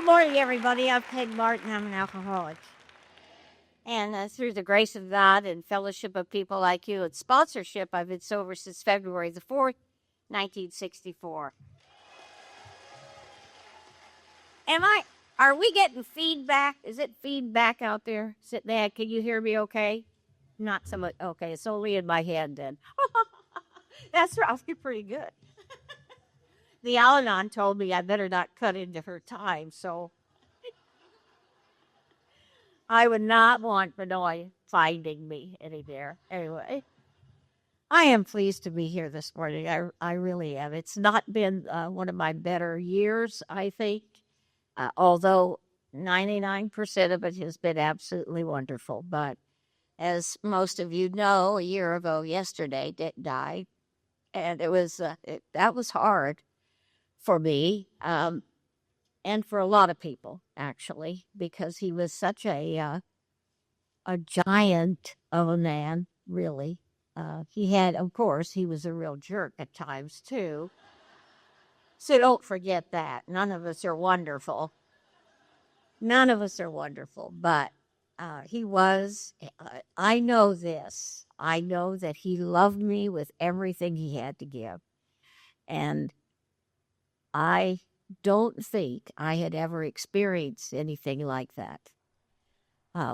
Good morning, everybody. I'm Peggy Martin. I'm an alcoholic. And through the grace of God and fellowship of people like you and sponsorship, I've been sober since February the 4th, 1964. Are we getting feedback? Is it feedback out there? Can you hear me okay? Not so much. Okay, it's only in my head then. That's probably pretty good. The Al-Anon told me I better not cut into her time, so I would not want Benoit finding me anywhere. Anyway, I am pleased to be here this morning. I really am. It's not been one of my better years, I think, although 99% of it has been absolutely wonderful. But as most of you know, a year ago yesterday, Dick died, and that was hard for me. And for a lot of people, actually, because he was such a giant of a man, really. Of course, he was a real jerk at times, too. So don't forget that. None of us are wonderful. None of us are wonderful, but he was. I know this. I know that he loved me with everything he had to give. And I don't think I had ever experienced anything like that.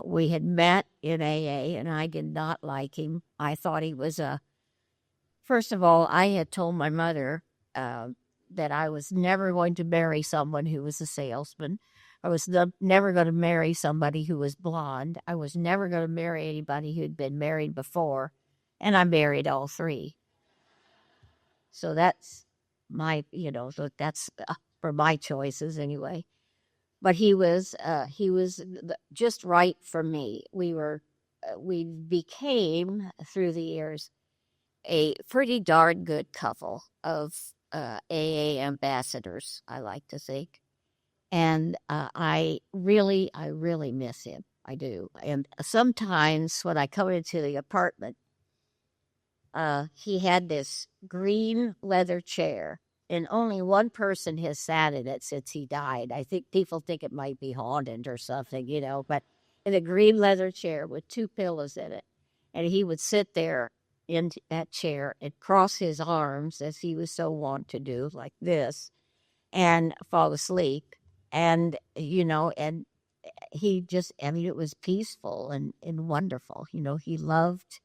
We had met in AA, and I did not like him. I thought he was first of all, I had told my mother that I was never going to marry someone who was a salesman. I was never going to marry somebody who was blonde. I was never going to marry anybody who'd been married before, and I married all three. So that's that's for my choices anyway. But he was just right for me. We became through the years a pretty darn good couple of AA ambassadors, I like to think. And I really miss him. I do. And sometimes when I come into the apartment, he had this green leather chair, and only one person has sat in it since he died. I think people think it might be haunted or something, but in a green leather chair with two pillows in it. And he would sit there in that chair and cross his arms, as he was so wont to do, like this, and fall asleep. And, and it was peaceful and wonderful. He loved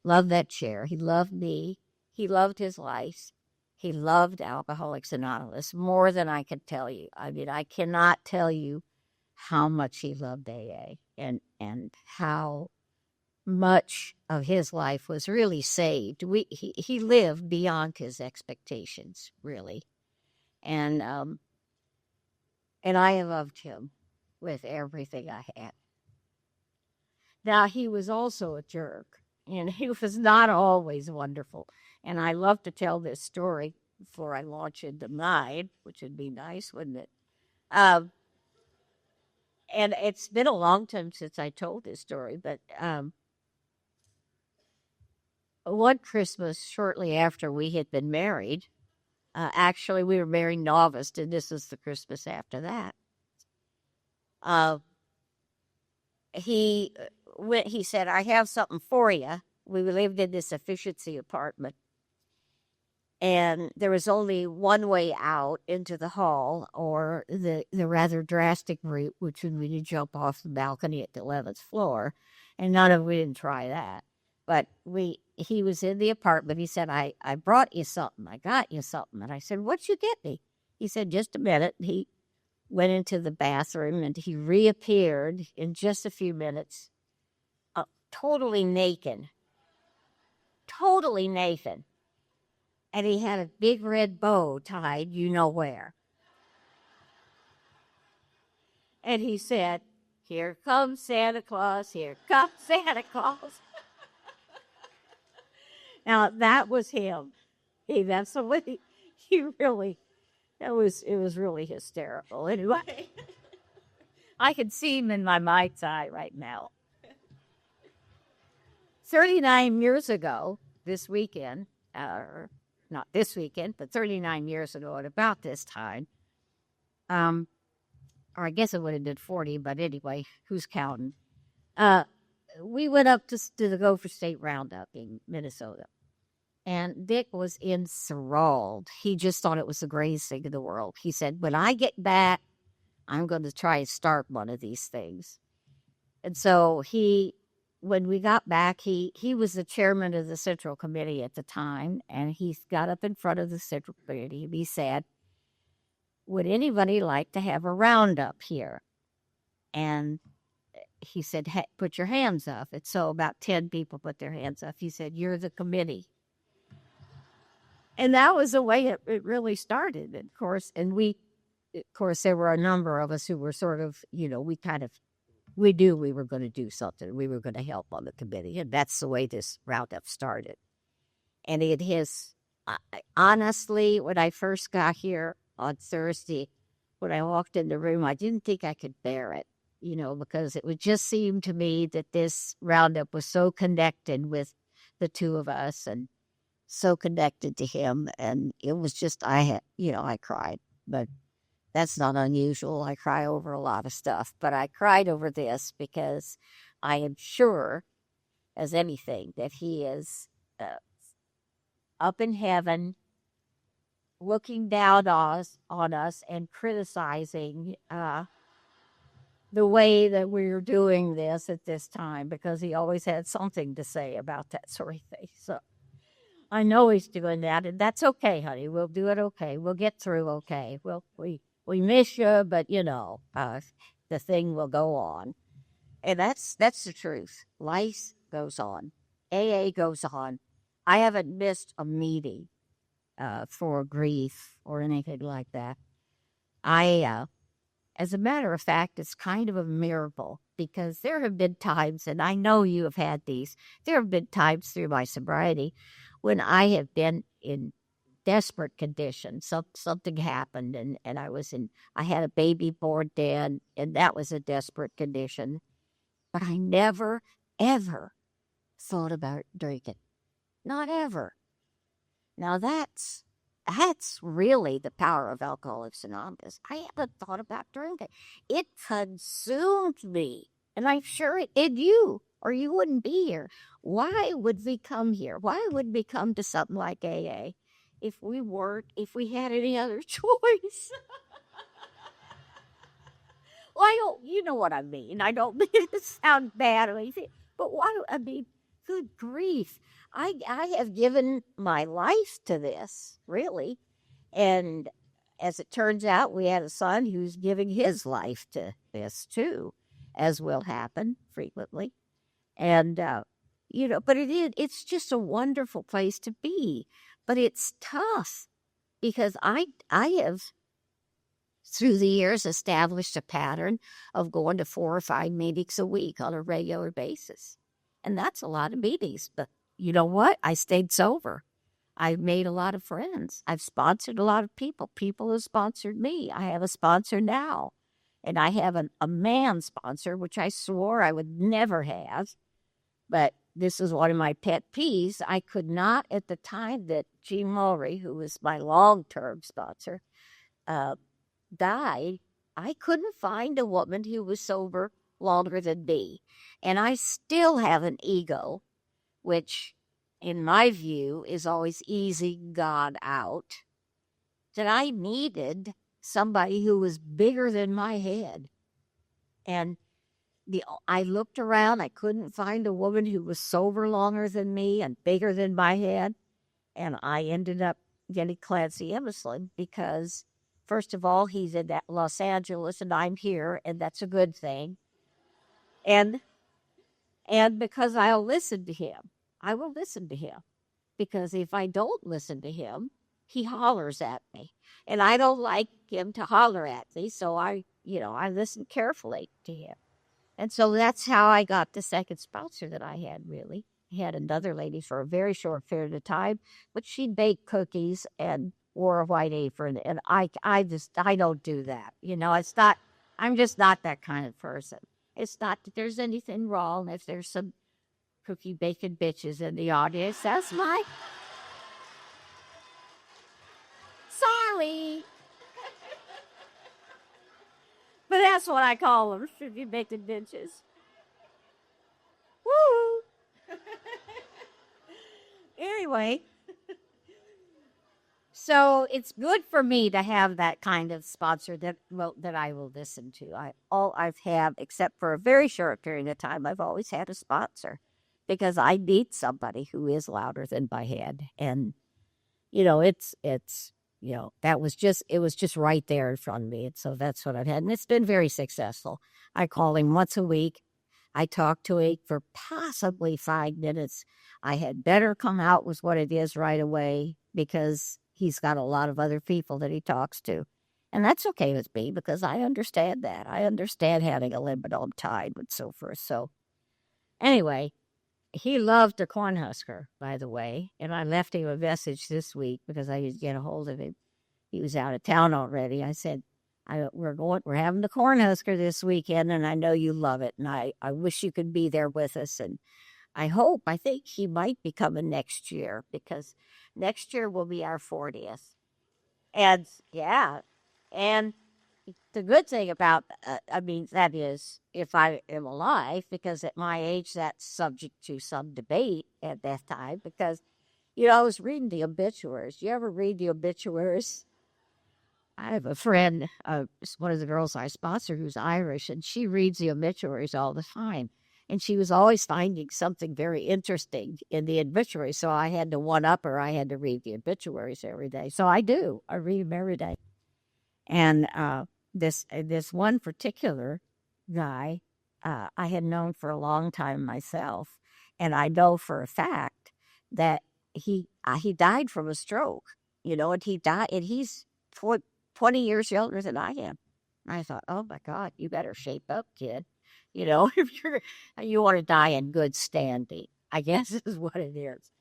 that chair. He loved me. He loved his life. He loved Alcoholics Anonymous more than I could tell you. I mean, I cannot tell you how much he loved AA and how much of his life was really saved. He lived beyond his expectations, really. And I loved him with everything I had. Now, he was also a jerk, and he was not always wonderful. And I love to tell this story before I launch into mine, which would be nice, wouldn't it? And it's been a long time since I told this story, but one Christmas shortly after we had been married, actually we were married in August, and this was the Christmas after that. He said, "I have something for you." We lived in this efficiency apartment, and there was only one way out into the hall, or the rather drastic route, which would be to jump off the balcony at the 11th floor, and we didn't try that. But he was in the apartment. He said, I brought you something. I got you something. And I said, "What'd you get me?" He said, "Just a minute." He went into the bathroom, and he reappeared in just a few minutes, totally naked. Totally naked. And he had a big red bow tied, where. And he said, "Here comes Santa Claus, here comes Santa Claus." Now, that was him. It was really hysterical. Anyway, I can see him in my mind's eye right now. 39 years ago, this weekend, not this weekend, but 39 years ago at about this time, or I guess it would have been 40, but anyway, who's counting? Uh, we went up to the Gopher State Roundup in Minnesota. And Dick was enthralled. He just thought it was the greatest thing in the world. He said, when I get back, I'm going to try and start one of these things. And so when we got back, he was the chairman of the Central Committee at the time. And he got up in front of the Central Committee and he said, would anybody like to have a roundup here? And he said, hey, put your hands up. And so about 10 people put their hands up. He said, you're the committee. And that was the way it really started, of course. And of course, there were a number of us who were sort of, we knew we were going to do something. We were going to help on the committee. And that's the way this roundup started. And it has, honestly, when I first got here on Thursday, when I walked in the room, I didn't think I could bear it, because it would just seem to me that this roundup was so connected with the two of us and so connected to him. And it was just, I cried, but that's not unusual. I cry over a lot of stuff, but I cried over this because I am sure as anything that he is up in heaven looking down on us and criticizing the way that we're doing this at this time, because he always had something to say about that sort of thing. So I know he's doing that, and that's okay, honey. We'll do it okay. We'll get through okay. We miss you, but the thing will go on, and that's the truth. Life goes on. AA goes on. I haven't missed a meeting for grief or anything like that. As a matter of fact, it's kind of a miracle, because there have been times, and I know you have had these, there have been times through my sobriety when I have been in desperate condition. Something happened, and I had a baby born then, and that was a desperate condition. But I never, ever thought about drinking. Not ever. Now that's really the power of Alcoholics Anonymous. I haven't thought about drinking. It consumed me. And I'm sure it did you, or you wouldn't be here. Why would we come here? Why would we come to something like AA if we had any other choice? Well, you know what I mean. I don't mean to sound bad or anything, but good grief. I have given my life to this, really. And as it turns out, we had a son who's giving his life to this too, as will happen frequently. And, but it's just a wonderful place to be. But it's tough because I have, through the years, established a pattern of going to 4 or 5 meetings a week on a regular basis. And that's a lot of meetings. But you know what? I stayed sober. I've made a lot of friends. I've sponsored a lot of people. People have sponsored me. I have a sponsor now. And I have a man sponsor, which I swore I would never have. But this is one of my pet peeves. I could not, at the time that Jean Mulry, who was my long-term sponsor, died, I couldn't find a woman who was sober longer than me. And I still have an ego, which, in my view, is always easing God out, that I needed somebody who was bigger than my head. And I looked around, I couldn't find a woman who was sober longer than me and bigger than my head. And I ended up getting Clancy Emerson because, first of all, he's in Los Angeles and I'm here, and that's a good thing. And because I'll listen to him. I will listen to him. Because if I don't listen to him, he hollers at me. And I don't like him to holler at me, so I listen carefully to him. And so that's how I got the second sponsor that I had, really. I had another lady for a very short period of time, but she'd bake cookies and wore a white apron. And I don't do that. It's not, I'm just not that kind of person. It's not that there's anything wrong if there's some cookie baking bitches in the audience. That's my... Sorry. But that's what I call them. Should you make the ditches? Woo! Anyway, so it's good for me to have that kind of sponsor that I will listen to. I've had, except for a very short period of time, I've always had a sponsor because I need somebody who is louder than my head. And it's that was just it was just right there in front of me. And so that's what I've had. And it's been very successful. I call him once a week. I talk to him for possibly 5 minutes. I had better come out with what it is right away because he's got a lot of other people that he talks to. And that's okay with me because I understand that. I understand having a limit on time and so forth. So anyway, he loved the Cornhusker, by the way, and I left him a message this week because I didn't get a hold of him. He was out of town already. I said, we're having the Cornhusker this weekend, and I know you love it, and I wish you could be there with us. And I think he might be coming next year because next year will be our 40th. And yeah, and the good thing about, that is if I am alive, because at my age, that's subject to some debate at that time. Because, I was reading the obituaries. You ever read the obituaries? I have a friend, one of the girls I sponsor, who's Irish, and she reads the obituaries all the time. And she was always finding something very interesting in the obituary. So I had to one up her. I had to read the obituaries every day. So I do. I read them every day. And this one particular guy, I had known for a long time myself, and I know for a fact that he died from a stroke. And he died, and he's 20 years younger than I am. And I thought, oh my God, you better shape up, kid. If you want to die in good standing, I guess is what it is,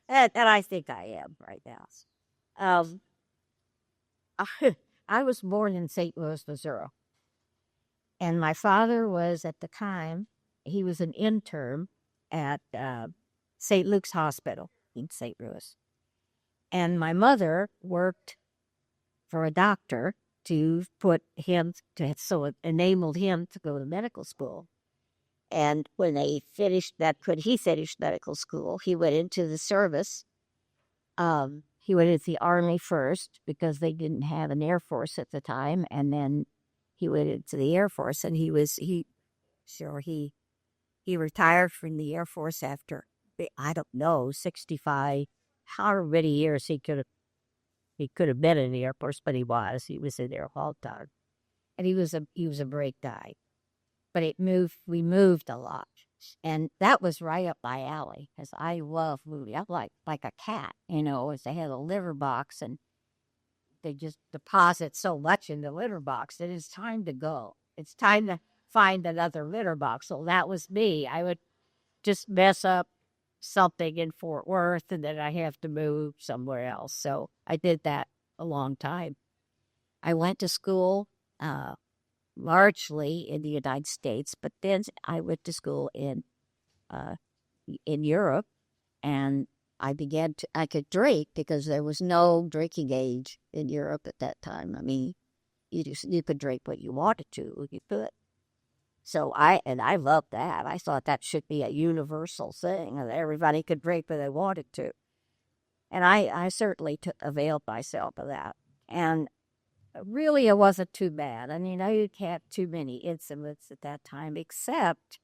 and I think I am right now. Um, I was born in St. Louis, Missouri. And my father was, at the time, he was an intern at St. Luke's Hospital in St. Louis. And my mother worked for a doctor so it enabled him to go to medical school. And when he finished medical school, he went into the service. He went into the Army first because they didn't have an Air Force at the time, and then he went into the Air Force, and he retired from the Air Force after, I don't know, 65, however many years he could have been in the Air Force, but he was in there all the time, and he was a great guy. But we moved a lot. And that was right up my alley because I love moving. I'm like a cat, as they had a litter box and they just deposit so much in the litter box that it's time to go. It's time to find another litter box. So that was me. I would just mess up something in Fort Worth and then I have to move somewhere else. So I did that a long time. I went to school largely in the United States, but then I went to school in Europe, and I could drink because there was no drinking age in Europe at that time. I mean, you could drink what you wanted to, you could. So I loved that. I thought that should be a universal thing, and everybody could drink what they wanted to. And I certainly availed myself of that. And really, it wasn't too bad. I mean, I didn't have too many incidents at that time, except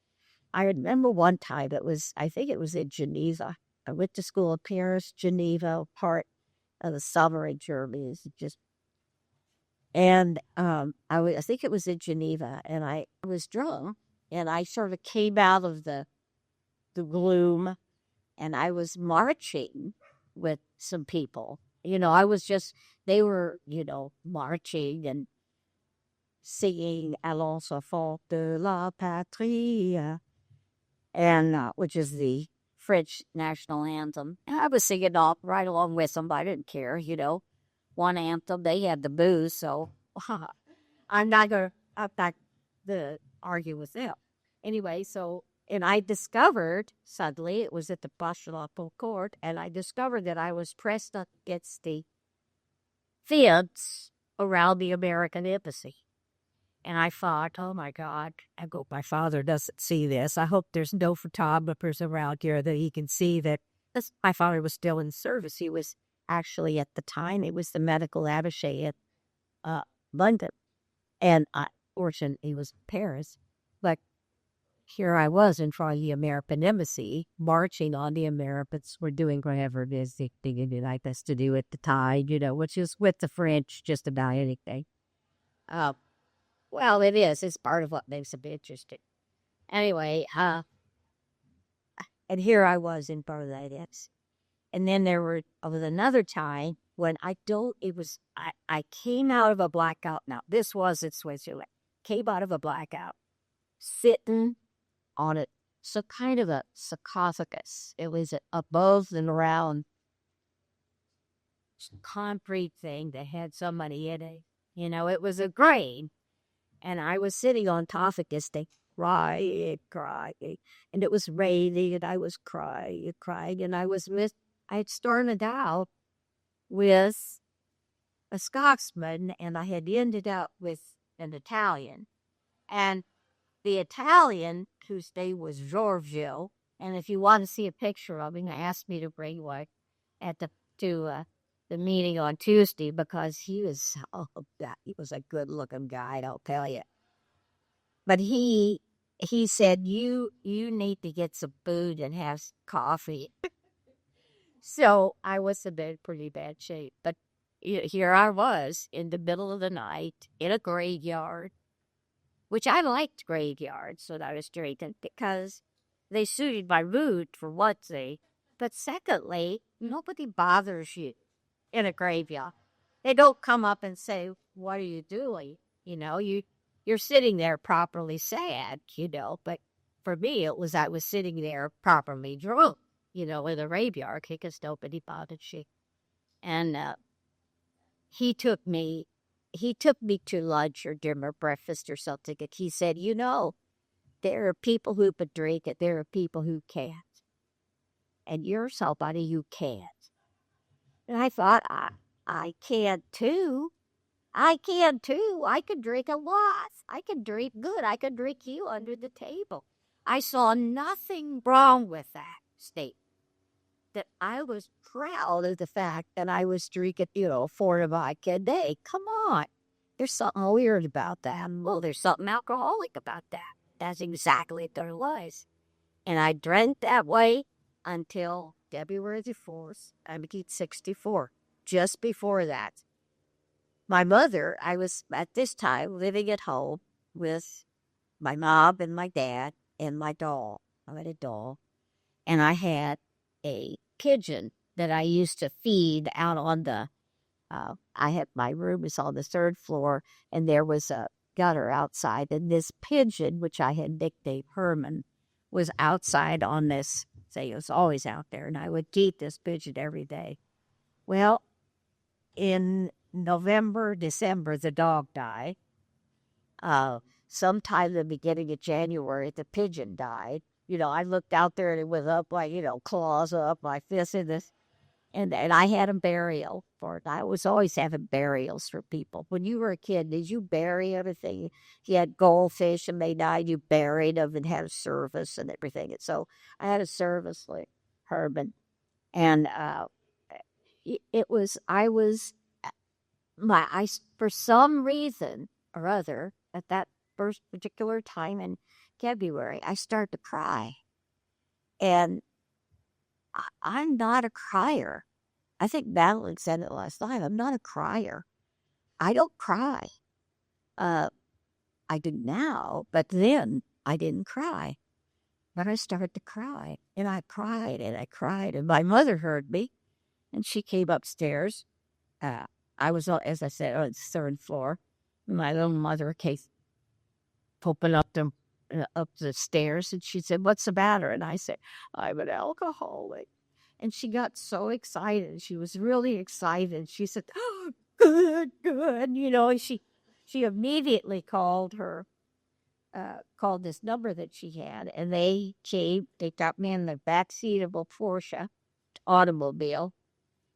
I remember one time I think it was in Geneva. I went to school in Paris, Geneva, part of the summer in Germany. I think it was in Geneva, and I was drunk, and I sort of came out of the gloom, and I was marching with some people. They were, marching and singing Allons enfants de la patrie, and which is the French national anthem. And I was singing right along with them. I didn't care, one anthem. They had the booze, so I'm not to argue with them. Anyway, and I discovered, suddenly, it was at the Place de la Concorde, and I discovered that I was pressed up against the fence around the American embassy. And I thought, oh my God, I hope my father doesn't see this. I hope there's no photographers around here that he can see that this, my father was still in service. He was actually at the time, he was the medical attaché at uh, London. And fortunately, he was in Paris. But here I was in front of the American embassy, marching on the Americans were doing whatever it is they like us to do at the time, which is with the French, just about anything. Uh, well, it is. It's part of what makes them interesting. Anyway, and here I was in Berlitz. And then was another time when I came out of a blackout. Now, this was in Switzerland. Came out of a blackout, sitting on it. So kind of a sarcophagus. It was above and around concrete thing that had somebody in it. It was a grave. And I was sitting on top of this thing, crying, and it was raining, and I was crying, and I had started out with a Scotsman, and I had ended up with an Italian, and the Italian, whose name was Giorgio, and if you want to see a picture of him, he asked me to bring one at the meeting on Tuesday because he was a good looking guy, I'll tell you. But he said you need to get some food and have coffee. So I was in pretty bad shape. But here I was in the middle of the night in a graveyard, which I liked graveyards when I was drinking because they suited my mood for one thing. But secondly, nobody bothers you in a graveyard. They don't come up and say, "What are you doing?" You're sitting there properly sad, But for me, I was sitting there properly drunk, in a graveyard because nobody bothered you. And he took me to lunch or dinner, breakfast or something. And he said, there are people who can drink it. There are people who can't. And you're somebody who can't. And I thought, I can too. I can too. I could drink a lot. I could drink good. I could drink you under the table. I saw nothing wrong with that statement. That I was proud of the fact that I was drinking, 4 vodka a day. Come on. There's something weird about that. Well, there's something alcoholic about that. That's exactly what there was. And I drank that way until February the 4th, 1964. Just before that, my mother, I was at this time living at home with my mom and my dad and my doll. I had a doll. And I had a pigeon that I used to feed out on my room was on the 3rd floor, and there was a gutter outside. And this pigeon, which I had nicknamed Herman, was outside on this, it was always out there. And I would feed this pigeon every day. Well, in November, December, the dog died. Sometime in the beginning of January, the pigeon died. I looked out there and it was up like, claws up, my fist in this. And I had a burial for it. I was always having burials for people. When you were a kid, did you bury everything? You had goldfish and they died, you buried them and had a service and everything. And so I had a service like Herman. And for some reason or other, at that first particular time in February, I started to cry. And I'm not a crier. I think Madeline said it last night. I'm not a crier. I don't cry. I do now, but then I didn't cry. But I started to cry. And I cried and I cried. And my mother heard me. And she came upstairs. I was, as I said, on the 3rd floor. My little mother came popping up the stairs, and she said, "What's the matter?" And I said, "I'm an alcoholic." And she got so excited. She was really excited. She said, "Oh, good, good." And she immediately called this number that she had, and they got me in the back seat of a Porsche automobile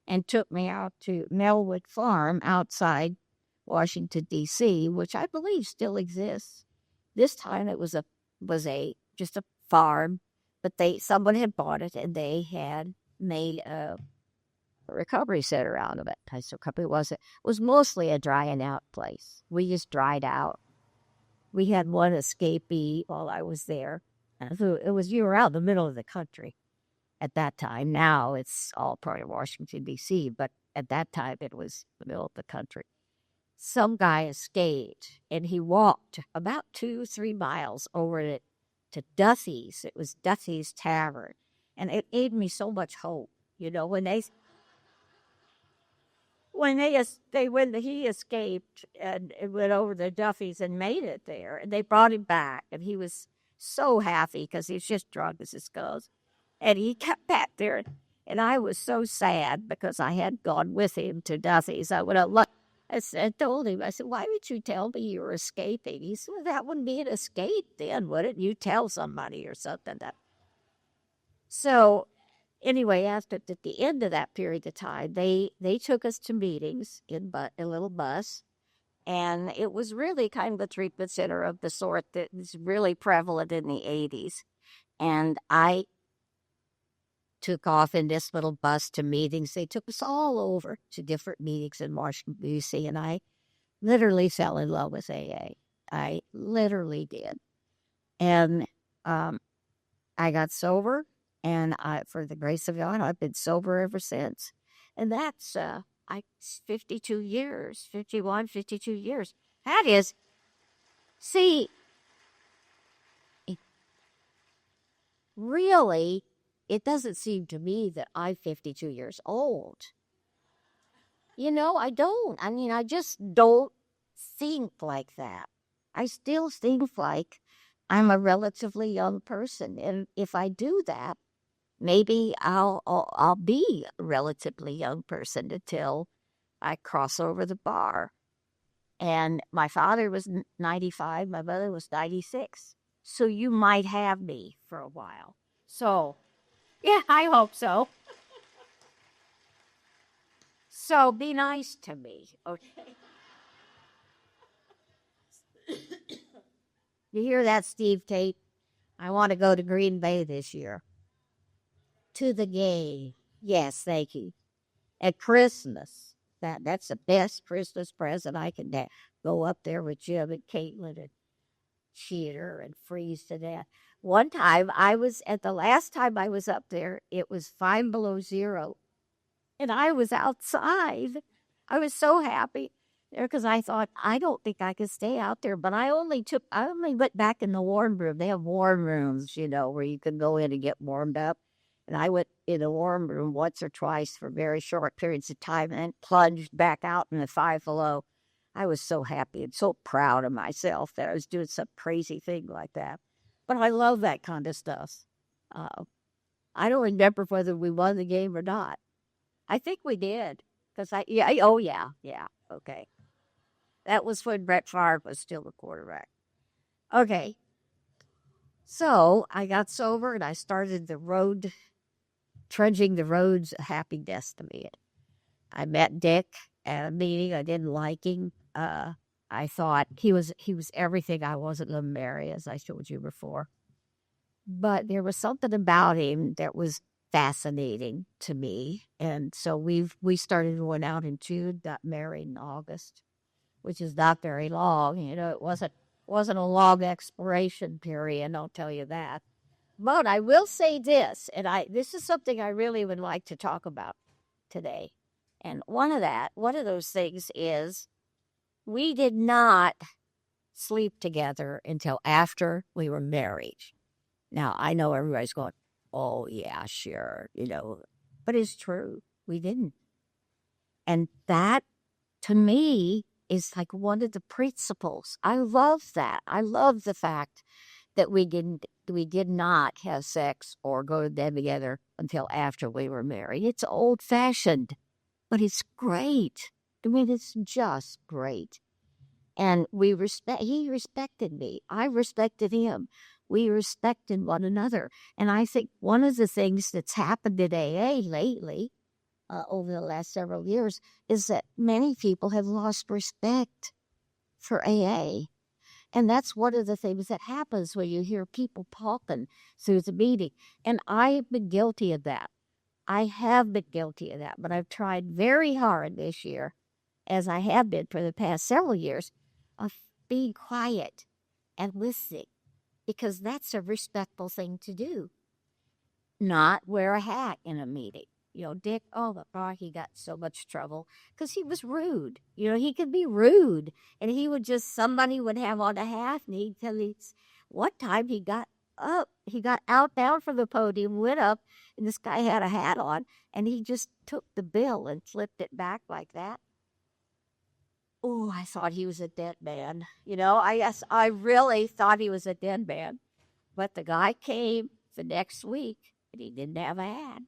and took me out to Melwood Farm outside Washington, D.C., which I believe still exists. This time it was a just a farm, but someone had bought it and they had made a recovery center out of it. I said, recovery was it? It was mostly a drying out place. We just dried out. We had one escapee while I was there. So you were out in the middle of the country at that time. Now it's all part of Washington, D.C., but at that time it was the middle of the country. Some guy escaped and he walked about 2 or 3 miles over to Duthie's. It was Duthie's Tavern. And it gave me so much hope. You know, when he escaped and went over to Duffy's and made it there, and they brought him back, and he was so happy because he's just drunk as it goes, and he kept back there, and I was so sad because I had gone with him to Duffy's. I would have looked. I told him, I said, why would you tell me you were escaping? He said, well, that wouldn't be an escape then, would it? You tell somebody or something. So anyway, at the end of that period of time, they took us to meetings in a little bus, and it was really kind of a treatment center of the sort that was really prevalent in the 80s. And I took off in this little bus to meetings. They took us all over to different meetings in Washington, D.C., and I literally fell in love with AA. I literally did. And I got sober. And for the grace of God, I've been sober ever since. And that's 52 years, 51, 52 years. That is, see, really, it doesn't seem to me that I'm 52 years old. You know, I don't. I mean, I just don't think like that. I still think like I'm a relatively young person. And if I do that, maybe I'll be a relatively young person until I cross over the bar. And my father was 95, my mother was 96. So you might have me for a while. So, yeah, I hope so. So be nice to me, okay? You hear that, Steve Tate? I want to go to Green Bay this year. To the game. Yes, thank you. At Christmas. That's the best Christmas present I can have. Go up there with Jim and Caitlin and cheer and freeze to death. One time the last time I was up there, it was 5 below 0. And I was outside. I was so happy there because I thought, I don't think I could stay out there. But I only went back in the warm room. They have warm rooms, you know, where you can go in and get warmed up. And I went in the warm room once or twice for very short periods of time and then plunged back out in the 5 below. I was so happy and so proud of myself that I was doing some crazy thing like that. But I love that kind of stuff. I don't remember whether we won the game or not. I think we did. Yeah, okay. That was when Brett Favre was still the quarterback. Okay. So I got sober and I started trudging the roads of happiness to me. I met Dick at a meeting. I didn't like him. I thought he was everything I wasn't going to marry, as I told you before. But there was something about him that was fascinating to me. And so we started going out in June, got married in August, which is not very long. You know, it wasn't a long expiration period, I'll tell you that. But I will say this, and this is something I really would like to talk about today. And one of those things is we did not sleep together until after we were married. Now, I know everybody's going, oh, yeah, sure, you know, but it's true. We didn't. And that, to me, is like one of the principles. I love that. I love the fact that we did not have sex or go to bed together until after we were married. It's old-fashioned, but it's great. I mean, it's just great. And he respected me. I respected him. We respected one another. And I think one of the things that's happened in AA lately, over the last several years is that many people have lost respect for AA. And that's one of the things that happens when you hear people talking through the meeting. And I've been guilty of that. I have been guilty of that, but I've tried very hard this year, as I have been for the past several years, of being quiet and listening because that's a respectful thing to do. Not wear a hat in a meeting. Dick, oh, God, he got so much trouble because he was rude. He could be rude. And somebody would have on a hat and he'd tell me one time he got up, he got out down from the podium, went up, and this guy had a hat on, and he just took the bill and flipped it back like that. Oh, I thought he was a dead man. I really thought he was a dead man. But the guy came the next week and he didn't have a hat.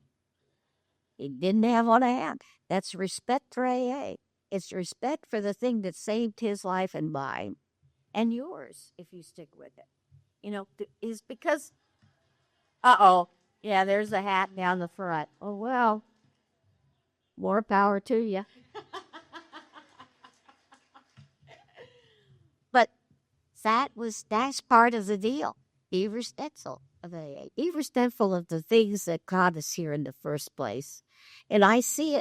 He didn't have on a hat. That's respect for AA. It's respect for the thing that saved his life and mine and yours if you stick with it. Is because, yeah, there's a hat down the front. Oh, well, more power to you. But that's part of the deal. Be respectful of AA. Be respectful of the things that got us here in the first place. And I see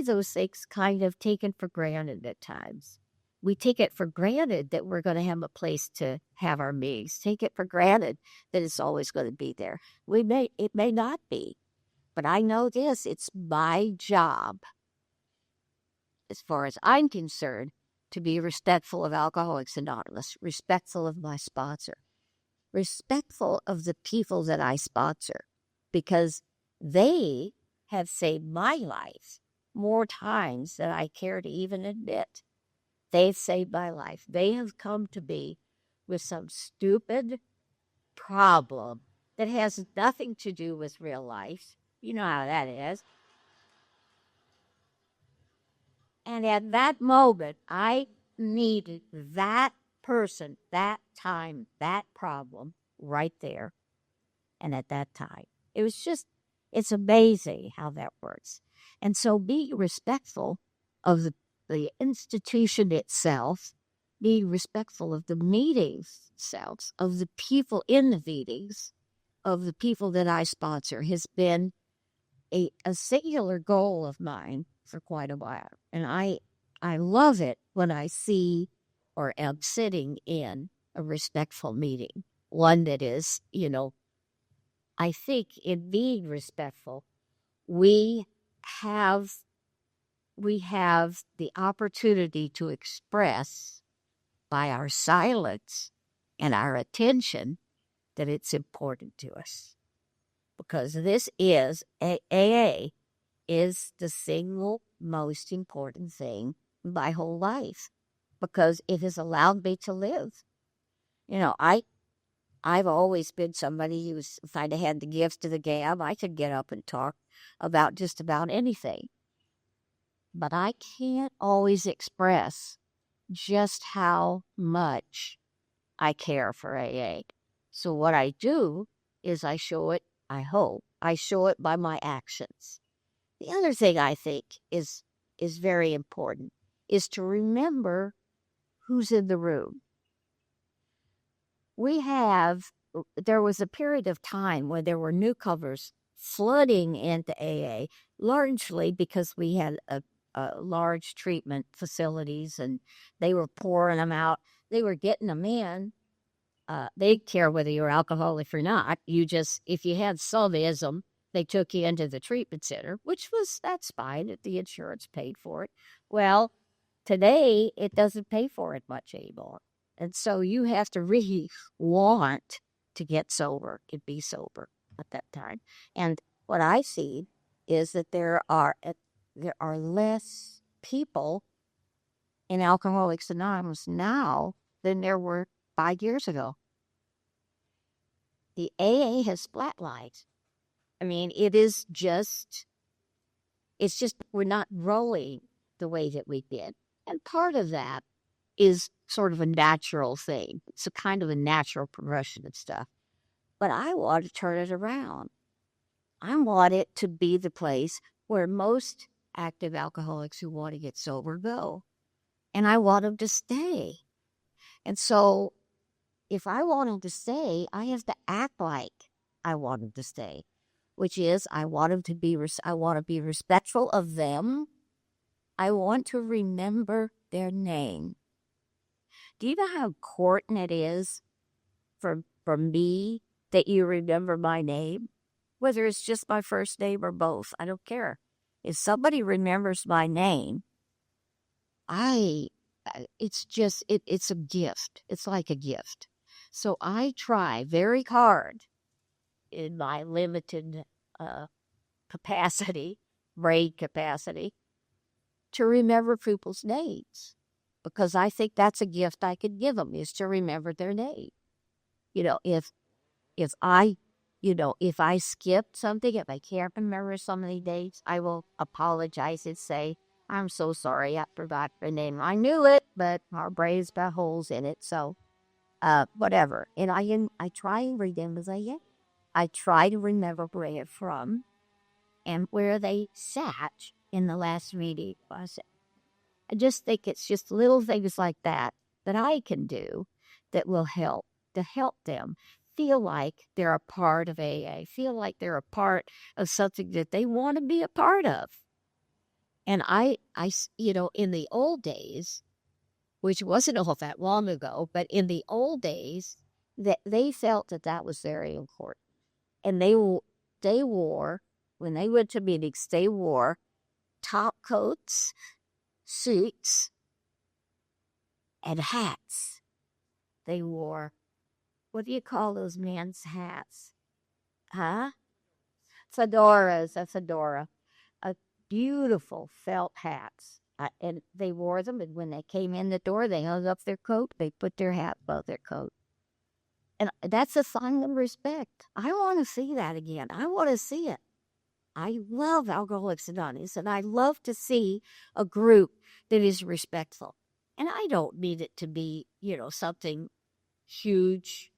those things kind of taken for granted at times. We take it for granted that we're going to have a place to have our meetings. Take it for granted that it's always going to be there. It may not be, but I know this, it's my job, as far as I'm concerned, to be respectful of Alcoholics Anonymous, respectful of my sponsor, respectful of the people that I sponsor, because they have saved my life more times than I care to even admit. They've saved my life. They have come to me with some stupid problem that has nothing to do with real life. You know how that is. And at that moment, I needed that person, that time, that problem right there. And at that time, it's amazing how that works. And so be respectful of the institution itself, be respectful of the meetings themselves, of the people in the meetings, of the people that I sponsor, has been a singular goal of mine for quite a while. And I love it when I see or am sitting in a respectful meeting, one that is, I think in being respectful, we have the opportunity to express by our silence and our attention that it's important to us. Because this is, AA is the single most important thing in my whole life. Because it has allowed me to live. I've always been somebody who's, if I'd had the gift of the gab, I could get up and talk about just about anything. But I can't always express just how much I care for AA. So what I do is I show it, I hope, I show it by my actions. The other thing I think is very important is to remember who's in the room. There was a period of time when there were newcomers flooding into AA, largely because we had a large treatment facilities and they were pouring them out. They were getting them in. They didn't care whether you were alcoholic or not. If you had some ism, they took you into the treatment center, that's fine if the insurance paid for it. Well, today it doesn't pay for it much anymore. And so you have to really want to get sober and be sober at that time. And what I see is that there are less people in Alcoholics Anonymous now than there were 5 years ago. The AA has flatlined. I mean, it's just we're not rolling the way that we did. And part of that is sort of a natural thing. It's a kind of a natural progression of stuff. But I want to turn it around. I want it to be the place where most active alcoholics who want to get sober go. And I want them to stay. And so if I want them to stay, I have to act like I want them to stay, which is I want them to be, I want to be respectful of them. I want to remember their name. Do you know how important it is for me that you remember my name? Whether it's just my first name or both, I don't care. If somebody remembers my name, I it's just it's a gift. It's like a gift. So I try very hard in my limited uh, capacity, brain capacity, to remember people's names because I think that's a gift I could give them is to remember their name. You know, if I, if I skipped something, if I can't remember so many dates, I will apologize and say, I'm so sorry I forgot your name. I knew it, but our brain's got holes in it, so whatever. And I try and read them as I get. I try to remember where they're from and where they sat in the last meeting. I just think it's just little things like that that I can do that will help to help them feel like they're a part of AA, feel like they're a part of something that they want to be a part of. And in the old days, which wasn't all that long ago, but in the old days, that they felt that that was very important. And they wore, when they went to meetings, they wore top coats, suits, and hats. They wore, what do you call those men's hats? Huh? Fedoras, a fedora. Beautiful felt hats. And they wore them, and when they came in the door, they hung up their coat. They put their hat above their coat. And that's a sign of respect. I want to see that again. I want to see it. I love Alcoholics Anonymous, and I love to see a group that is respectful. And I don't need it to be, something huge,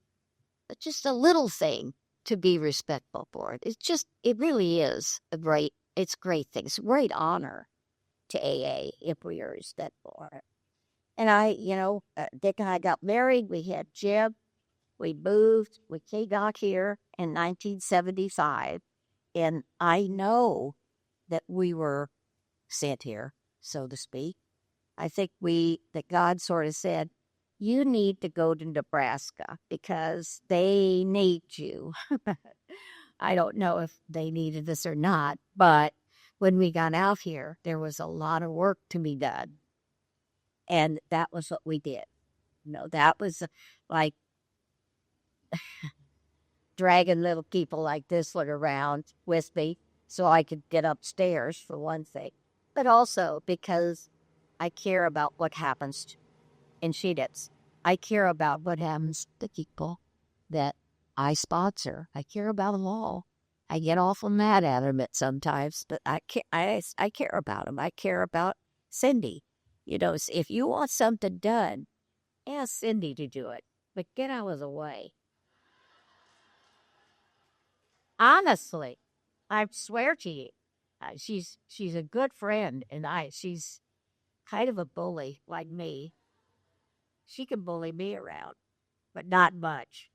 but just a little thing to be respectful for it. It really is it's a great thing. It's a great honor to AA if we are respectful for it. And Dick and I got married. We had Jim. We moved. We came out here in 1975. And I know that we were sent here, so to speak. I think that God sort of said, you need to go to Nebraska because they need you. I don't know if they needed us or not, but when we got out here, there was a lot of work to be done. And that was what we did. That was like dragging little people like this one around with me so I could get upstairs, for one thing. But also because I care about what happens in Sheetits. I care about what happens to people that I sponsor. I care about them all. I get awful mad at them at sometimes, but I care about them. I care about Cindy. If you want something done, ask Cindy to do it, but get out of the way. Honestly, I swear to you, she's a good friend, and she's kind of a bully like me. She can bully me around, but not much.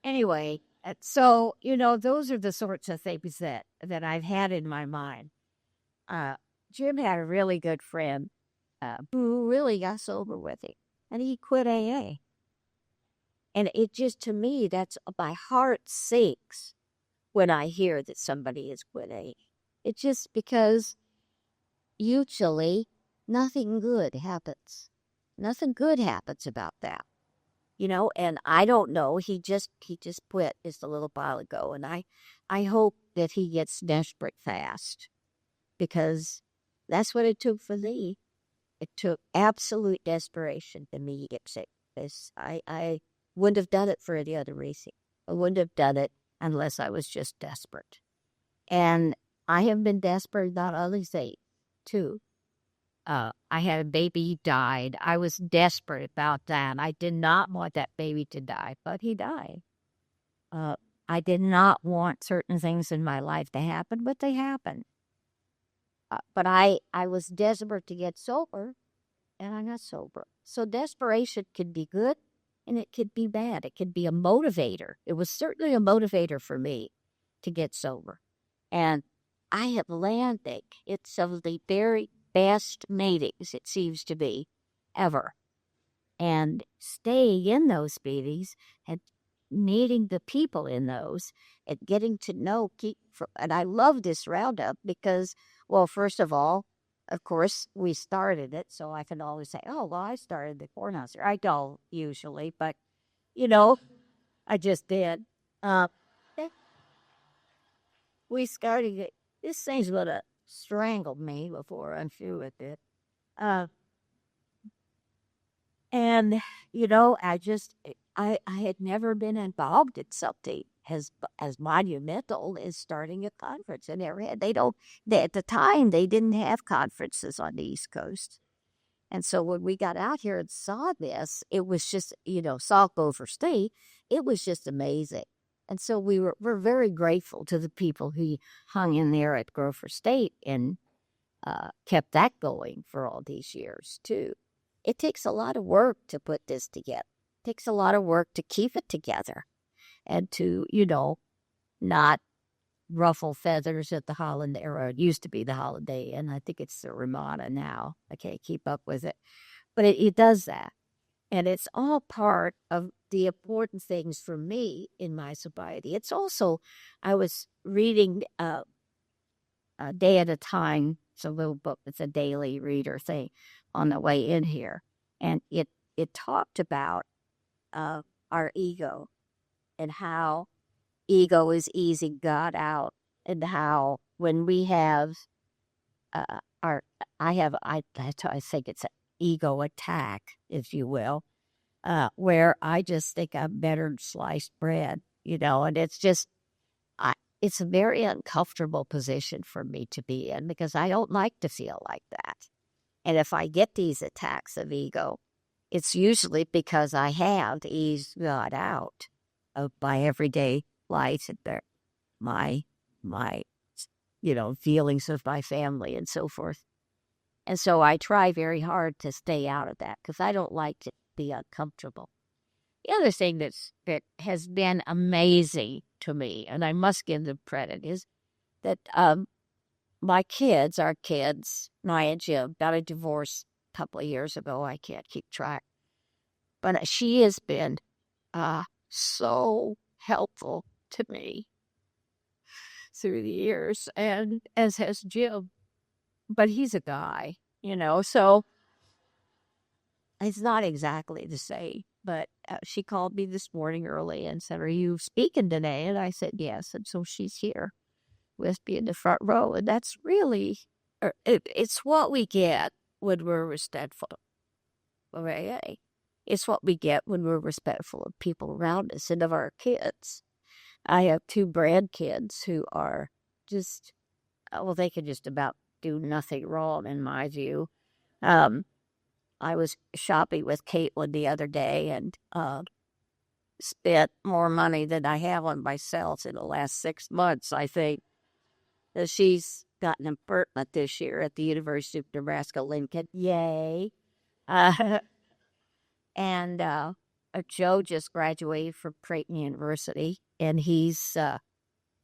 Anyway, so those are the sorts of things that I've had in my mind. Jim had a really good friend who really got sober with him, and he quit AA. And it just, to me, that's my heart sinks when I hear that somebody is quit AA. It's just because usually nothing good happens. Nothing good happens about that. And I don't know. He just quit just a little while ago, and I hope that he gets desperate fast, because that's what it took for me. It took absolute desperation for me to get sick. I wouldn't have done it for any other reason. I wouldn't have done it unless I was just desperate. And I have been desperate about other things too. I had a baby, he died. I was desperate about that. I did not want that baby to die, but he died. I did not want certain things in my life to happen, but they happened. But I was desperate to get sober, and I'm not sober. So desperation can be good and it could be bad. It could be a motivator. It was certainly a motivator for me to get sober. And I have landed in some of the very best meetings, it seems to be, ever. And staying in those meetings and meeting the people in those and getting to know and I love this roundup because, well, first of course, we started it, so I can always say, "Oh, well, I started the courthouse here." I don't usually, but you know, I just did. Uh, eh, we started it. This thing's gonna strangle me before I'm through with it. Uh, And, I had never been involved in something as monumental as starting a conference. I never had. At the time, they didn't have conferences on the East Coast. And so when we got out here and saw this, it was just, saw Gopher State, it was just amazing. And so we're very grateful to the people who hung in there at Gopher State and kept that going for all these years, too. It takes a lot of work to put this together. It takes a lot of work to keep it together and to, not ruffle feathers at the Holiday, or it used to be the Holiday, and I think it's the Ramada now. I can't keep up with it. But it does that. And it's all part of the important things for me in my sobriety. It's also, I was reading A Day at a Time. It's a little book. It's a daily reader thing on the way in here, and it talked about our ego and how ego is easing God out, and how when we have our I think it's an ego attack, if you will, where I just think I'm better than sliced bread, and it's just I, it's a very uncomfortable position for me to be in because I don't like to feel like that. And if I get these attacks of ego, it's usually because I have eased God out of my everyday life and my feelings of my family and so forth. And so I try very hard to stay out of that because I don't like to be uncomfortable. The other thing that has been amazing to me, and I must give them credit, is that our kids, Maya and Jim, got a divorce a couple of years ago. I can't keep track. But she has been so helpful to me through the years, and as has Jim. But he's a guy, so it's not exactly the same. But she called me this morning early and said, "Are you speaking today?" And I said, "Yes." And so she's here with me in the front row. And that's really, it's what we get when we're respectful of AA. It's what we get when we're respectful of people around us and of our kids. I have two grandkids who are just, well, they can just about do nothing wrong in my view. I was shopping with Caitlin the other day and spent more money than I have on myself in the last 6 months, I think. She's got an appointment this year at the University of Nebraska-Lincoln. Yay. Uh, and Joe just graduated from Creighton University, and he's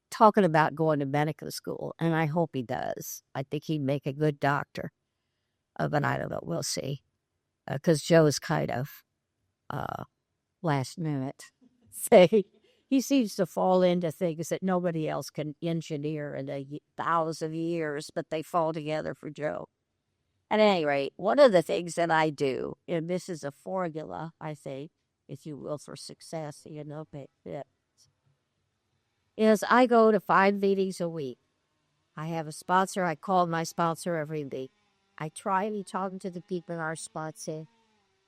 talking about going to medical school, and I hope he does. I think he'd make a good doctor. But I don't know. We'll see. Because Joe is kind of last minute. Say he seems to fall into things that nobody else can engineer in 1,000 years, but they fall together for Joe. At any rate, one of the things that I do, and this is a formula, I think, if you will, for success, is I go to 5 meetings a week. I have a sponsor. I call my sponsor every week. I try to be talking to the people in our sponsor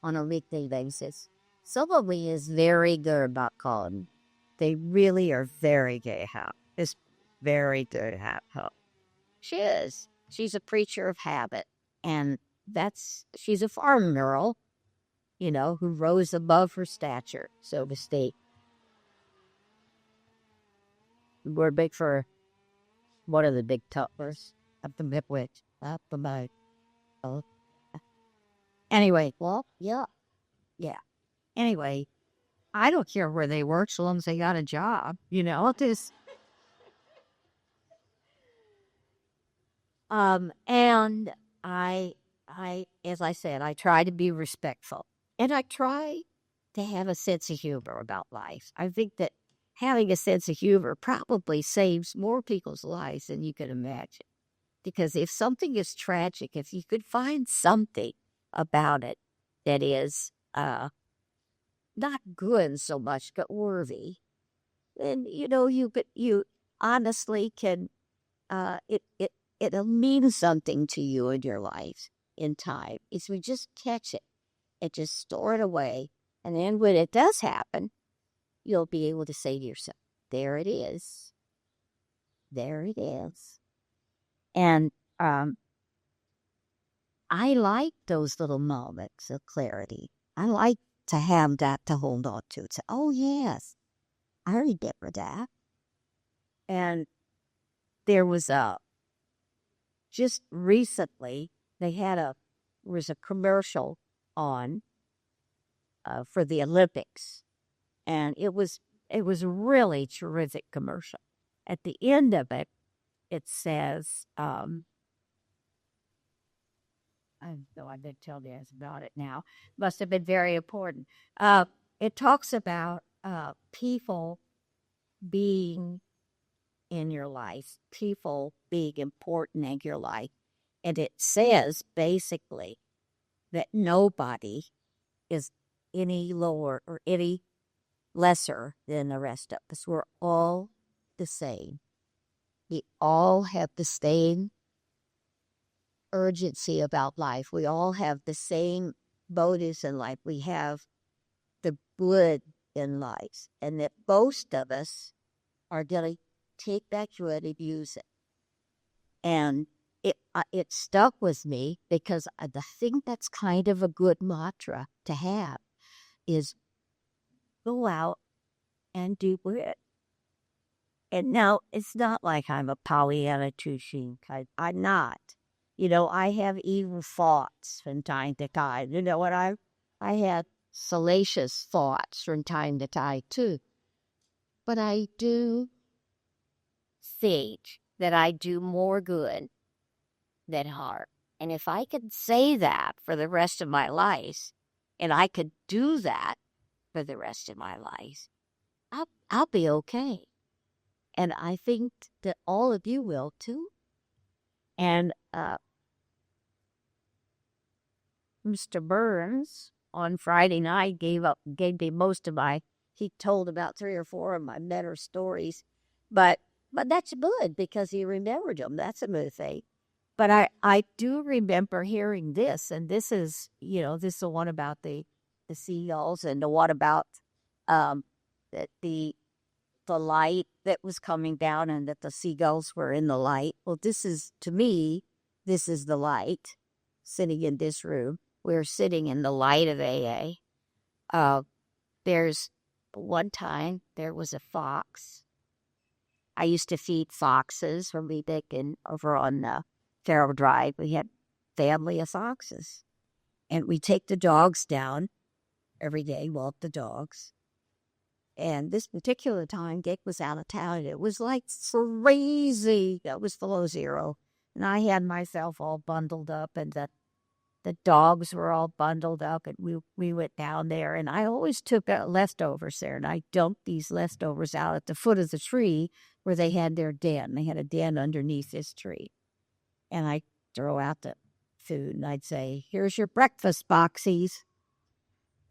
on a weekly basis. Some of me is very good about calling. They really are very good at It's very good at help. She is. She's a preacher of habit. And she's a farm girl, who rose above her stature, so to speak. We're big for one of the big tuppers of the Midwich. up about. Oh, anyway, well, yeah, yeah. Anyway, I don't care where they work so long as they got a job. Just and as I said, I try to be respectful, and I try to have a sense of humor about life. I think that having a sense of humor probably saves more people's lives than you can imagine. Because if something is tragic, if you could find something about it that is not good so much, but worthy, then you honestly can it'll mean something to you in your life in time. If we just catch it and just store it away, and then when it does happen, you'll be able to say to yourself, "There it is, there it is," and I like those little moments of clarity. I like to have that to hold on to. To oh yes, I remember that. And there was a just recently they had a was a commercial on for the Olympics, and it was a really terrific commercial. At the end of it, it says, I though I did tell you about it now, must have been very important. It talks about people being in your life, people being important in your life, and it says basically that nobody is any lower or any lesser than the rest of us. We're all the same. We all have the same urgency about life. We all have the same motives in life. We have the good in life. And that most of us are going to take that good and use it. And it stuck with me because the thing that's kind of a good mantra to have is go out and do good. And now it's not like I'm a Pollyanna Tushin kind. I'm not. I have evil thoughts from time to time. What I have salacious thoughts from time to time too. But I do think that I do more good than harm. And if I could say that for the rest of my life, and I could do that for the rest of my life, I'll be okay. And I think that all of you will too. And Mr. Burns on Friday night gave me most of my. He told about 3 or 4 of my better stories, but that's good because he remembered them. That's a good thing. But I do remember hearing this, and this is this is the one about the seagulls, and the one about that the light that was coming down, and that the seagulls were in the light. Well, this is to me, this is the light sitting in this room. We're sitting in the light of AA. There's one time there was a fox. I used to feed foxes when we lived over on Farrell Drive. We had family of foxes. And we take the dogs down every day, walk the dogs. And this particular time, Dick was out of town. It was like crazy. It was below zero. And I had myself all bundled up, and the dogs were all bundled up, and we went down there. And I always took leftovers there, and I dumped these leftovers out at the foot of the tree where they had their den. They had a den underneath this tree. And I throw out the food, and I'd say, "Here's your breakfast, boxies."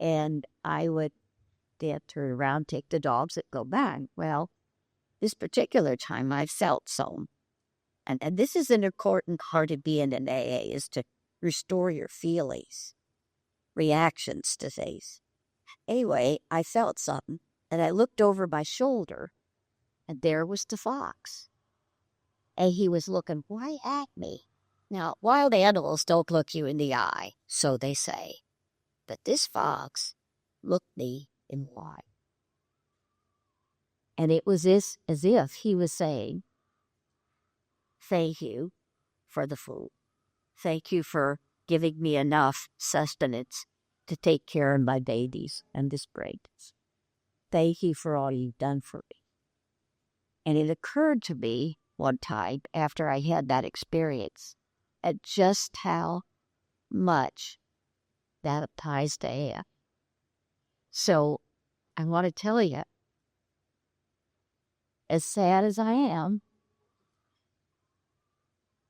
And I would then turn around, take the dogs, and go back. Well, this particular time I felt so. And this is an important part of being an AA, is to restore your feelings, reactions to things. Anyway, I felt something, and I looked over my shoulder, and there was the fox. And he was looking right at me. Now, wild animals don't look you in the eye, so they say. But this fox looked me in the eye. And it was as if he was saying, "Thank you for the food. Thank you for giving me enough sustenance to take care of my babies and this pregnancy. Thank you for all you've done for me. And it occurred to me one time after I had that experience at just how much that applies to Anne. So I want to tell you, as sad as I am,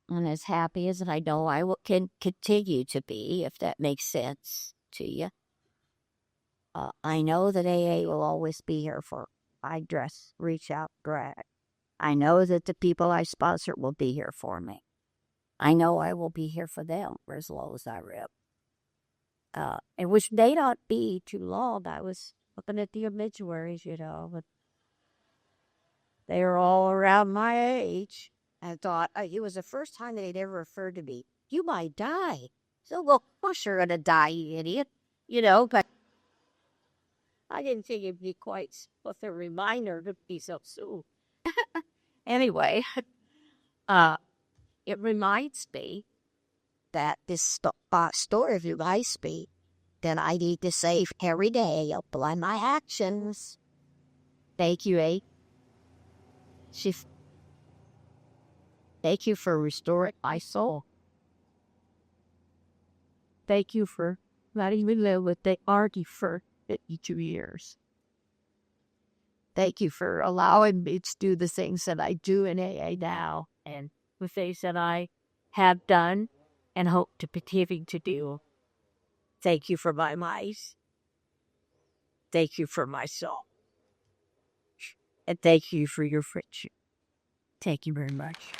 and as happy as I know can continue to be, if that makes sense to you, I know that AA will always be here for I dress, reach out, drag. I know that the people I sponsor will be here for me. I know I will be here for them for as long as I live. And which may not be too long. I was looking at the obituaries, but they are all around my age. I thought it was the first time that they'd ever referred to me. You might die. So, well, of course you're going to die, you idiot. But I didn't think it'd be quite with a reminder to be so soon. Anyway, it reminds me that this story reminds me that I need to save every day apply my actions. Thank you, A. Thank you for restoring my soul. Thank you for letting me live with the arty for 52 years. Thank you for allowing me to do the things that I do in AA now and the things that I have done and hope to continue to do. Thank you for my mice. Thank you for my soul. And thank you for your friendship. Thank you very much.